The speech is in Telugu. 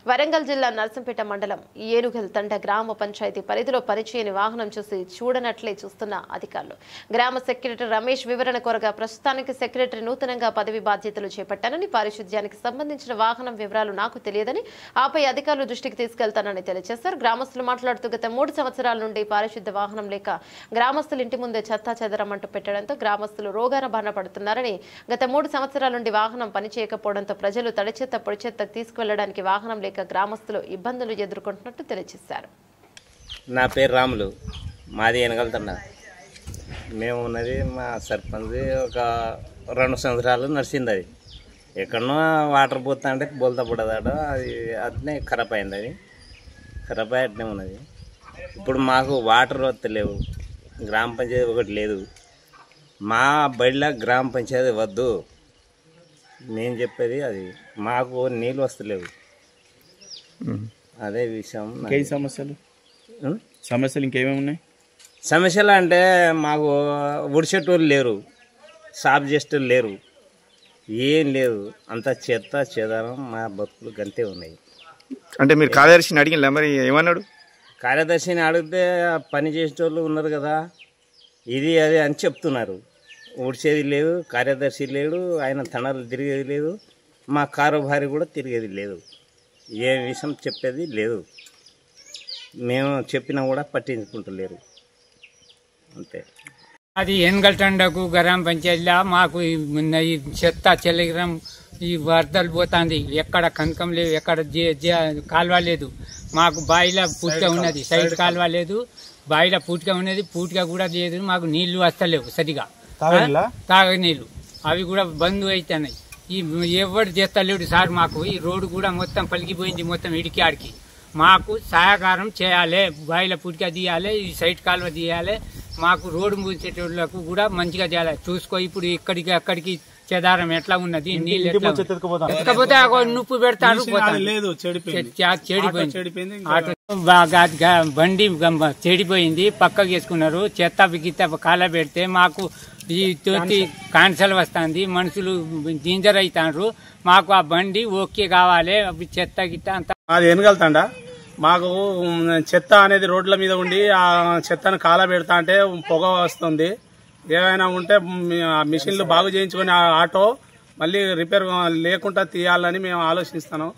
వరంగల్ జిల్లా నర్సంపేట మండలం ఏనుగల్ తండ గ్రామ పంచాయతీ పరిధిలో పనిచేయని వాహనం చూడనట్లే చూస్తున్న అధికారులు. గ్రామ సెక్రటరీ రమేష్ వివరణ కోరగా ప్రస్తుతానికి సెక్రటరీ నూతనంగా పదవి బాధ్యతలు చేపట్టానని, పారిశుధ్యానికి సంబంధించిన వాహనం వివరాలు నాకు తెలియదని, ఆపై అధికారులు దృష్టికి తీసుకెళ్తానని తెలియజేశారు. గ్రామస్తులు మాట్లాడుతూ గత 3 సంవత్సరాల నుండి పారిశుధ్య వాహనం లేక గ్రామస్తులు ఇంటి ముందే చెత్తా చెదరమంటూ పెట్టడంతో గ్రామస్తులు రోగాన బారిన పడుతున్నారని, గత 3 సంవత్సరాల నుండి వాహనం పనిచేయకపోవడంతో ప్రజలు తడి చెత్త పొడి చెత్త తీసుకువెళ్లడానికి వాహనం లేక గ్రామస్తులు ఇబ్బందులు ఎదుర్కొంటున్నట్టు తెలియజేశారు. నా పేరు రాములు, మాది ఏనుగల్ తండ. మేము ఉన్నది మా సర్పంచ్ ఒక 2 సంవత్సరాలు నడిచింది. అది ఎక్కడనో వాటర్ పోతా అంటే బోల్తా పడదాడ, అది అట్నే ఖరాబ్ అయింది. అది ఖరాబ్ అయ్యే ఉన్నది. ఇప్పుడు మాకు వాటర్ వస్తలేవు, గ్రామ పంచాయతీ ఒకటి లేదు. మా బడిలో గ్రామ పంచాయతీ వద్దు, నేను చెప్పేది అది. మాకు నీళ్ళు వస్తలేవు, అదే విషయం. సమస్యలు ఇంకేమేమి ఉన్నాయి? సమస్యలు అంటే మాకు ఉడిచేటోళ్ళు లేరు, సాఫ్ చేసేటోళ్ళు లేరు, ఏం లేదు. అంత చెత్త చెదారం మా బతుకులు గంతే ఉన్నాయి. అంటే మీరు కార్యదర్శిని అడిగిన మరి ఏమన్నాడు? కార్యదర్శిని అడిగితే పని చేసేటోళ్ళు ఉన్నారు కదా, ఇది అది అని చెప్తున్నారు. ఊడ్చేది లేదు, కార్యదర్శి లేడు, ఆయన తనలు తిరిగేది లేదు, మా కారోబారి కూడా తిరిగేది లేదు. ఏ విషయం చెప్పేది లేదు. మేము చెప్పినా కూడా పట్టించుకుంటలేరు, అంతే. అది ఏనుగల్ తండకు గ్రామ పంచాయతీలో మాకు ఈ చెత్త చెల్లగిరం ఈ వరదలు పోతుంది. ఎక్కడ కనకం లేదు, ఎక్కడ కాలువ లేదు. మాకు బాయిల పూర్తిగా ఉన్నది, సైడ్ కాలువ లేదు, బాయిల పూర్తిగా ఉన్నది, పూర్తిగా కూడా లేదు. మాకు నీళ్లు వస్తలేవు సరిగా, తాగే నీళ్లు అవి కూడా బంద్ అవుతున్నాయి. ఈ ఎవరు చేస్తలేడు సార్. మాకు ఈ రోడ్డు కూడా మొత్తం పలికిపోయింది, మొత్తం ఇడికి ఆడికి. మాకు సహకారం చేయాలి, బాయిల పూర్తిగా తీయాలి, ఈ సైడ్ కాలువ తీయాలి. మాకు రోడ్డు మూసేటోళ్లకు కూడా మంచిగా చేయాలి. చూసుకో ఇప్పుడు ఇక్కడికి అక్కడికి చెదారం ఎట్లా ఉన్నది, నీళ్ళు ఎత్తుకపోతే నుప్పు పెడతారు, చెడిపోయింది. బండి చెడిపోయింది, పక్కకి వేసుకున్నారు. చెత్త గిత్త కాల పెడితే మాకు ఈ తోటి క్యాన్సర్ వస్తుంది, మనుషులు డేంజర్ అవుతారు. మాకు ఆ బండి ఓకే కావాలి, చెత్త గిత్త అంతా. అది ఏనుగల్ తండ. మాకు చెత్త అనేది రోడ్ల మీద ఉండి ఆ చెత్తను కాల పెడతా అంటే పొగ వస్తుంది. ఏమైనా ఉంటే మిషన్లు బాగు చేయించుకొని ఆ ఆటో మళ్ళీ రిపేర్ లేకుండా తీయాలని మేము ఆలోచిస్తున్నాం.